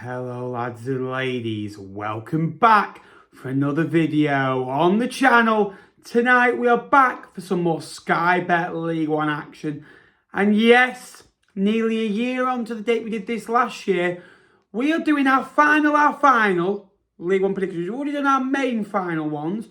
Hello lads and ladies, welcome back for another video on the channel. Tonight we are back for some more Sky Bet League One action. And yes, nearly a year on to the date we did this last year, we are doing our final League One predictions. We've already done our main final ones,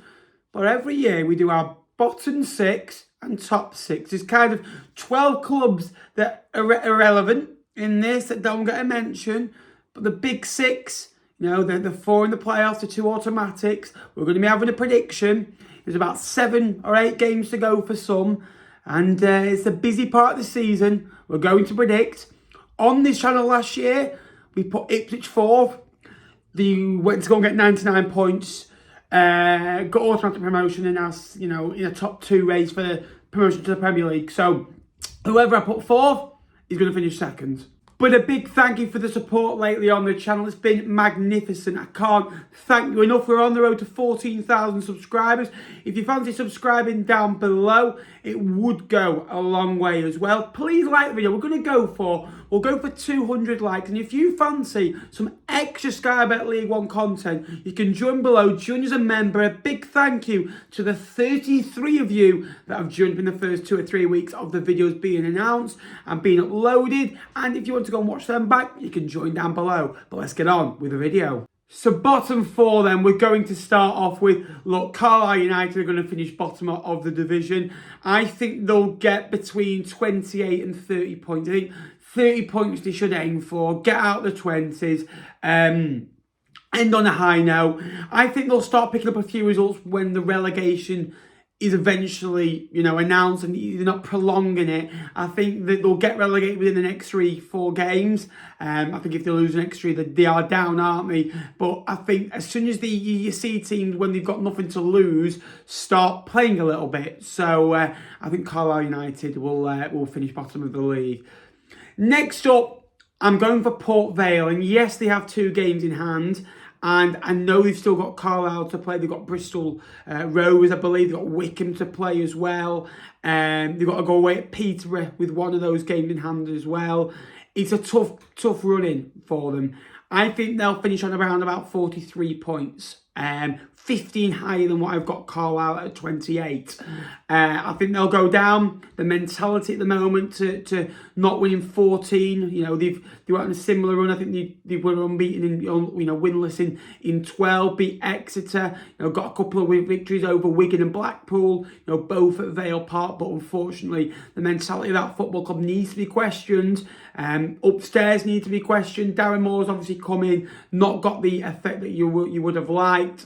but every year we do our bottom six and top six. It's kind of 12 clubs that are irrelevant in this that don't get a mention. But the big six, the four in the playoffs, the two automatics, we're going to be having a prediction. There's about 7 or 8 games to go for some. And it's a busy part of the season. We're going to predict. On this channel last year, we put Ipswich 4th. They went to go and get 99 points. Got automatic promotion and us, in a top 2 race for the promotion to the Premier League. So whoever I put 4th is going to finish 2nd. But a big thank you for the support lately on the channel. It's been magnificent. I can't thank you enough. We're on the road to 14,000 subscribers. If you fancy subscribing down below, it would go a long way as well. Please like the video. We'll go for 200 likes. And if you fancy some extra Sky Bet League One content, you can join below, join as a member. A big thank you to the 33 of you that have joined in the first 2 or 3 weeks of the videos being announced and being uploaded. And if you want to go and watch them back, you can join down below. But let's get on with the video. So bottom 4 then, we're going to start off with, look, Carlisle United are going to finish bottom of the division. I think they'll get between 28 and 30 points. I think 30 points they should aim for, get out the 20s, end on a high note. I think they'll start picking up a few results when the relegation is eventually, announced and they're not prolonging it. I think that they'll get relegated within the next 3-4 games. I think if they lose the next 3, they are down, aren't they? But I think as soon as you see teams, when they've got nothing to lose, start playing a little bit. So I think Carlisle United will finish bottom of the league. Next up, I'm going for Port Vale. And yes, they have 2 games in hand. And I know they've still got Carlisle to play. They've got Bristol Rovers, I believe. They've got Wickham to play as well. They've got to go away at Peterborough with one of those games in hand as well. It's a tough run-in for them. I think they'll finish on around about 43 points. 15 higher than what I've got Carlisle at 28. I think they'll go down. The mentality at the moment to not winning 14, they were on a similar run. I think they were unbeaten in, winless in 12. Beat Exeter. Got a couple of victories over Wigan and Blackpool. Both at Vale Park. But unfortunately, the mentality of that football club needs to be questioned. Upstairs need to be questioned. Darren Moore's obviously come in, not got the effect that you would have liked.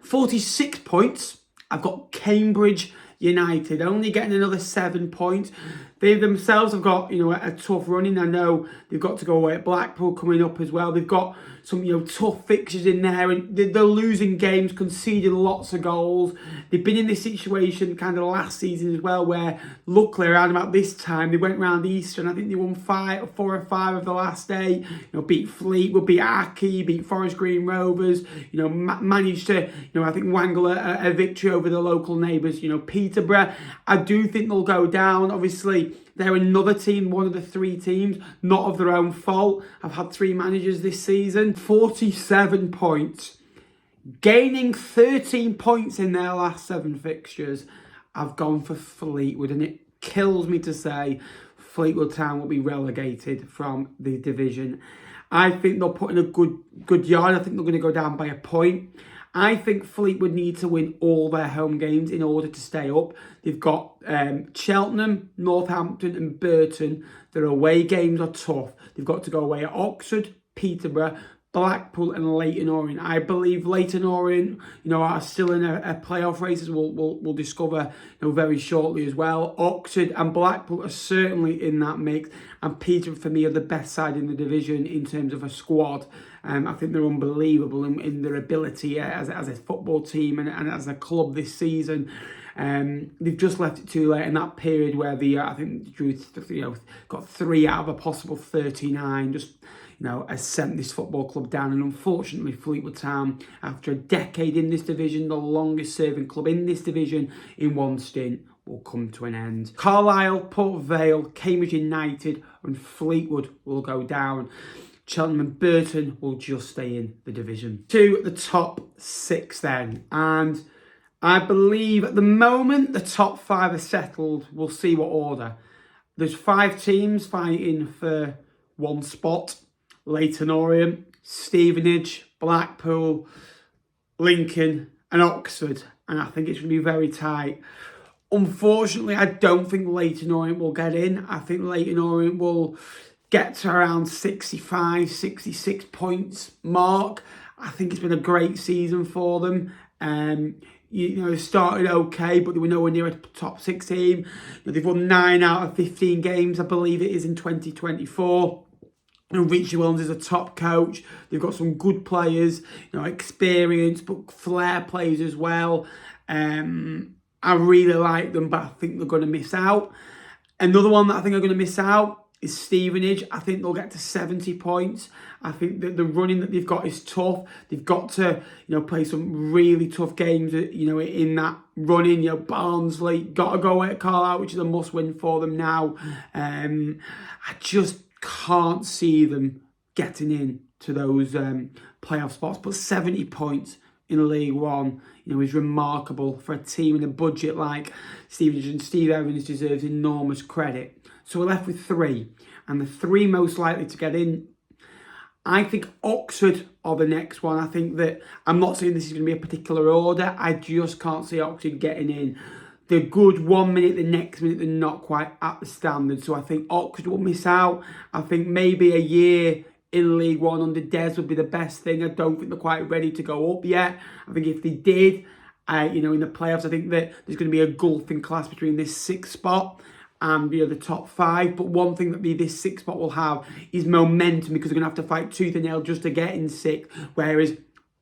46 points. I've got Cambridge United only getting another 7 points. They themselves have got, a tough running. I know they've got to go away at Blackpool coming up as well. They've got some, tough fixtures in there, and they're losing games, conceding lots of goals. They've been in this situation kind of last season as well, where luckily around about this time they went round Easter, and I think they won 4 or 5 of the last 8. Beat Fleetwood, beat Aki, beat Forest Green Rovers. Managed to, I think wangle a victory over the local neighbours. Peterborough. I do think they'll go down. Obviously, they're another team, one of the 3 teams, not of their own fault. I've had 3 managers this season. 47 points. Gaining 13 points in their last 7 fixtures. I've gone for Fleetwood, and it kills me to say Fleetwood Town will be relegated from the division. I think they'll put in a good yard. I think they're going to go down by a point. I think Fleetwood need to win all their home games in order to stay up. They've got Cheltenham, Northampton and Burton. Their away games are tough. They've got to go away at Oxford, Peterborough, Blackpool and Leyton Orient. I believe Leyton Orient, are still in a playoff race, as we'll discover very shortly as well. Oxford and Blackpool are certainly in that mix. And Peterborough, for me, are the best side in the division in terms of a squad. I think they're unbelievable in their ability as a football team and as a club this season. They've just left it too late in that period where I think drew, got 3 out of a possible 39. Just, has sent this football club down. And unfortunately, Fleetwood Town, after a decade in this division, the longest serving club in this division in one stint, will come to an end. Carlisle, Port Vale, Cambridge United and Fleetwood will go down. Cheltenham and Burton will just stay in the division. To the top 6 then, and I believe at the moment the top 5 are settled. We'll see what order. There's 5 teams fighting for one spot. Leyton Orient, Stevenage, Blackpool, Lincoln and Oxford. And I think it's going to be very tight. Unfortunately, I don't think Leyton Orient will get in. I think Leyton Orient will get to around 65, 66 points mark. I think it's been a great season for them. It started okay, but they were nowhere near a top 6 team. They've won 9 out of 15 games, I believe it is, in 2024. Richie Williams is a top coach. They've got some good players, experience, but flair players as well. I really like them, but I think they're going to miss out. Another one that I think are going to miss out is Stevenage. I think they'll get to 70 points. I think that the running that they've got is tough. They've got to, play some really tough games, in that running. Barnsley, got to go away at Carlisle, which is a must-win for them now. I just can't see them getting in to those playoff spots. But 70 points in League One, is remarkable for a team in a budget like Stevenage, and Steve Evans deserves enormous credit. So we're left with 3, and the 3 most likely to get in, I think Oxford are the next one. I think that, I'm not saying this is going to be a particular order, I just can't see Oxford getting in. They're good 1 minute, the next minute they're not quite at the standard. So I think Oxford will miss out. I think maybe a year in League One under Des would be the best thing. I don't think they're quite ready to go up yet. I think if they did, in the playoffs, I think that there's going to be a gulf in class between this 6th spot and the top 5. But one thing that this 6th spot will have is momentum, because they're going to have to fight tooth and nail just to get in 6th. Whereas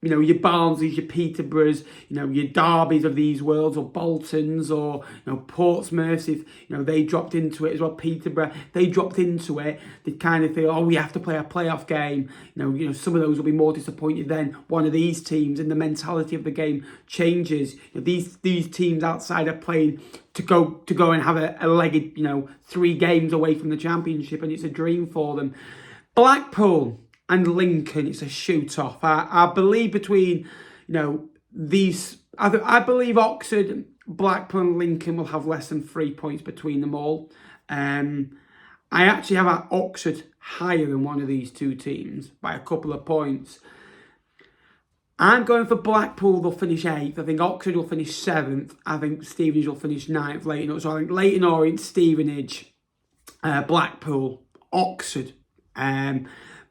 your Barnsleys, your Peterboroughs, your Derbys of these worlds, or Boltons, or Portsmouth, if they dropped into it as well. Peterborough, they dropped into it. They kind of feel, we have to play a playoff game. Some of those will be more disappointed than one of these teams, and the mentality of the game changes. These teams outside are playing to go and have a legged 3 games away from the Championship, and it's a dream for them. Blackpool and Lincoln, it's a shoot-off. I believe between, these, I believe Oxford, Blackpool and Lincoln will have less than 3 points between them all. I actually have Oxford higher than one of these 2 teams by a couple of points. I'm going for Blackpool, they'll finish 8th. I think Oxford will finish 7th. I think Stevenage will finish 9th. So I think Leyton Orient, Stevenage, Blackpool, Oxford.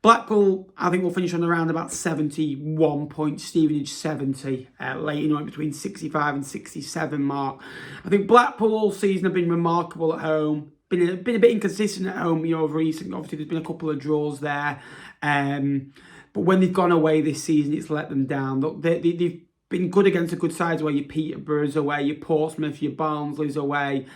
Blackpool, I think, will finish on around about 71 points. Stevenage, 70. Leyton Orient between 65 and 67 mark. I think Blackpool all season have been remarkable at home. Been a bit inconsistent at home, recently. Obviously, there's been a couple of draws there. But when they've gone away this season, it's let them down. Look, they've been good against the good sides away. Your Peterboroughs away, your Portsmouth, your Barnsleys away.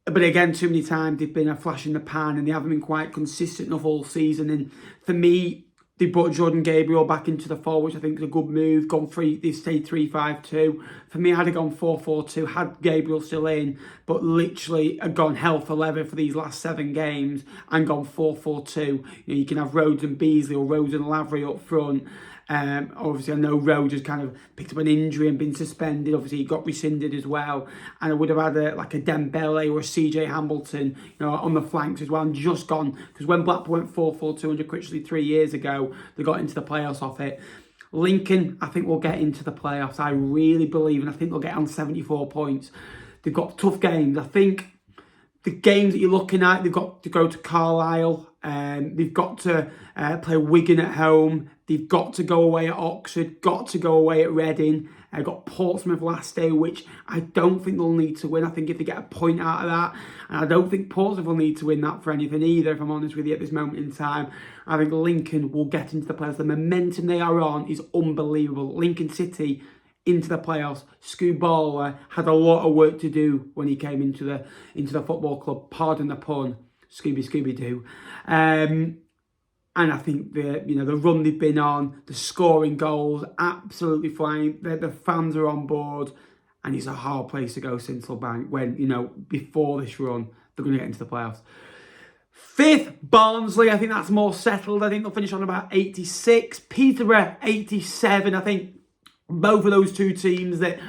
But again, too many times they've been a flash in the pan, and they haven't been quite consistent enough all season. And for me, they brought Jordan Gabriel back into the fold, which I think is a good move. They've stayed 3-5-2. For me, I'd have gone 4-4-2, had Gabriel still in, but literally had gone hell for leather for these last 7 games and gone 4-4-2. You can have Rhodes and Beasley or Rhodes and Lavery up front. Obviously, I know Rhodes has kind of picked up an injury and been suspended. Obviously, he got rescinded as well. And I would have had a Dembele or a CJ Hamilton, on the flanks as well, and just gone. Because when Blackpool went 4-4-2 under Critchley 3 years ago, they got into the playoffs off it. Lincoln, I think, will get into the playoffs. I really believe, and I think they'll get on 74 points. They've got tough games. I think the games that you're looking at, they've got to go to Carlisle. They've got to play Wigan at home. They've got to go away at Oxford. Got to go away at Reading. Got Portsmouth last day, which I don't think they'll need to win. I think if they get a point out of that, and I don't think Portsmouth will need to win that for anything either, if I'm honest with you, at this moment in time. I think Lincoln will get into the playoffs. The momentum they are on is unbelievable. Lincoln City into the playoffs. Scubala had a lot of work to do when he came into the football club. Pardon the pun, Scooby-Doo. And I think the run they've been on, the scoring goals, absolutely flying. The fans are on board, and it's a hard place to go, Sincil Bank, when before this run they're going to get into the playoffs. Fifth, Barnsley. I think that's more settled. I think they'll finish on about 86. Peterborough, 87. I think both of those two teams that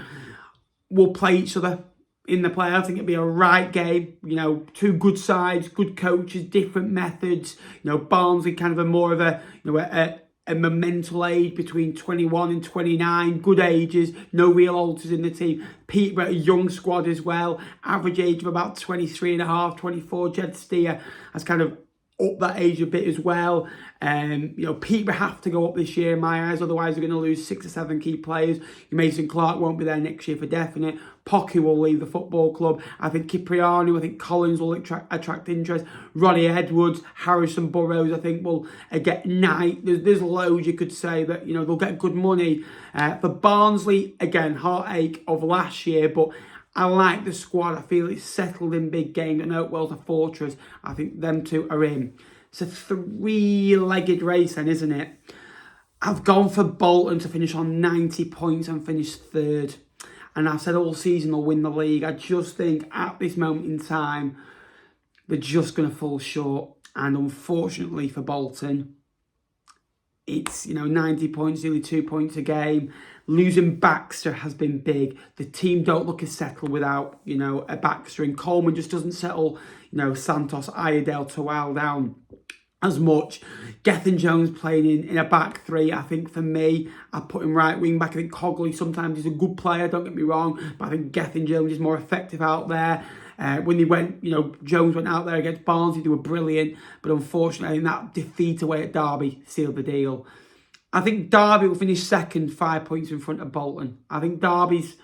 will play each other in the playoffs. I think it'll be a right game. You know, two good sides, good coaches, different methods. You know, Barnsley kind of a more of a, you know, a momental age between 21 and 29, good ages, no real alters in the team. Peterborough, a young squad as well, average age of about 23 and a half, 24. Jed Steer has kind of up that age a bit as well. You know, Peterborough have to go up this year in my eyes, otherwise they're going to lose 6 or 7 key players. Mason Clark won't be there next year for definite. Pocky will leave the football club. I think Cipriano, I think Collins will attract interest. Ronnie Edwards, Harrison Burrows, I think will get Knight. There's loads you could say that, you know, they'll get good money. For Barnsley, again, heartache of last year, but I like the squad. I feel it's settled in big games. I know Oakwell's a fortress. I think them two are in. It's a 3-legged race then, isn't it? I've gone for Bolton to finish on 90 points and finish third. And I've said all season they'll win the league. I just think at this moment in time, they're just going to fall short. And unfortunately for Bolton, it's, you know, 90 points, nearly 2 points a game. Losing Baxter has been big. The team don't look as settled without, you know, a Baxter. And Coleman just doesn't settle, you know, Santos, Iredale, Tawal down as much. Gethin Jones playing in a back three. I think for me, I put him right wing back. I think Cogley sometimes is a good player, don't get me wrong, but I think Gethin Jones is more effective out there. When they went, you know, Jones went out there against Barnsley, they were brilliant, but unfortunately that defeat away at Derby sealed the deal. I think Derby will finish second, 5 points in front of Bolton. I think Derby's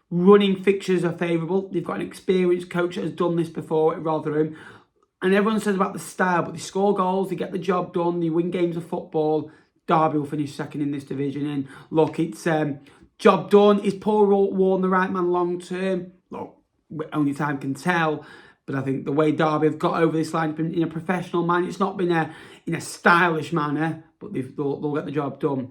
running fixtures are favourable. They've got an experienced coach that has done this before at Rotherham. And everyone says about the style, but they score goals, they get the job done, they win games of football. Derby will finish second in this division. And look, it's job done. Is Paul Warne the right man long term? Look, only time can tell. But I think the way Derby have got over this line has been in a professional manner. It's not been in a stylish manner, but they'll get the job done.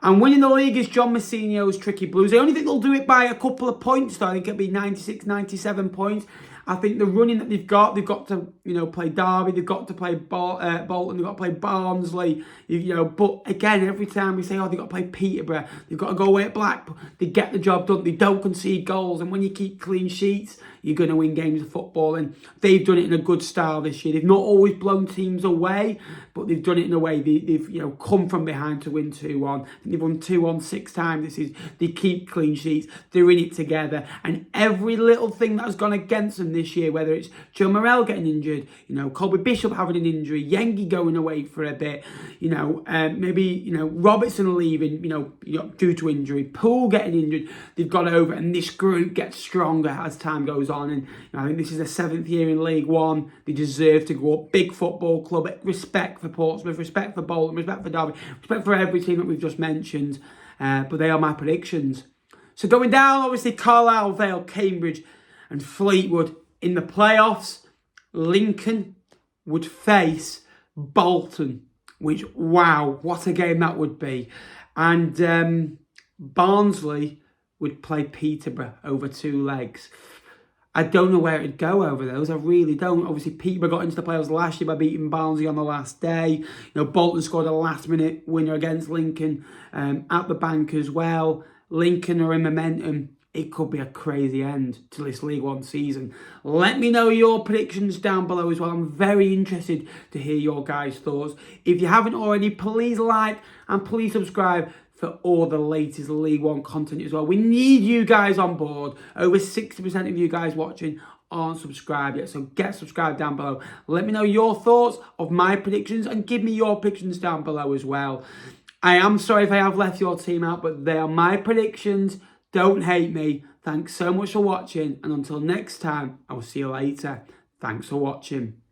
And winning the league is John Messinio's Tricky Blues. I only think they'll do it by a couple of points, though. I think it'll be 96, 97 points. I think the running that they've got to, you know, play Derby, they've got to play Bolton, they've got to play Barnsley, you know. But again, every time we say, oh, they've got to play Peterborough, they've got to go away at Blackpool, they get the job done, they don't concede goals. And when you keep clean sheets, you're going to win games of football. And they've done it in a good style this year. They've not always blown teams away, but they've done it in a way they've you know, come from behind to win 2-1. They've won 2-1 6 times. They keep clean sheets. They're in it together. And every little thing that has gone against them this year, whether it's Joe Morrell getting injured, you know, Colby Bishop having an injury, Yengi going away for a bit, you know, maybe, you know, Robertson leaving, you know, due to injury, Poole getting injured, they've got over, and this group gets stronger as time goes on. And you know, I think this is their 7th year in League One. They deserve to go up. Big football club. Respect for Portsmouth, respect for Bolton, respect for Derby, respect for every team that we've just mentioned. But they are my predictions. So going down, obviously Carlisle, Vale, Cambridge and Fleetwood. In the playoffs, Lincoln would face Bolton, which, wow, what a game that would be. And Barnsley would play Peterborough over 2 legs. I don't know where it'd go over those. I really don't. Obviously, Peterborough got into the playoffs last year by beating Barnsley on the last day. You know, Bolton scored a last-minute winner against Lincoln at the bank as well. Lincoln are in momentum. It could be a crazy end to this League One season. Let me know your predictions down below as well. I'm very interested to hear your guys' thoughts. If you haven't already, please like and please subscribe for all the latest League One content as well. We need you guys on board. Over 60% of you guys watching aren't subscribed yet, so get subscribed down below. Let me know your thoughts of my predictions and give me your predictions down below as well. I am sorry if I have left your team out, but they are my predictions. Don't hate me. Thanks so much for watching, and until next time, I will see you later. Thanks for watching.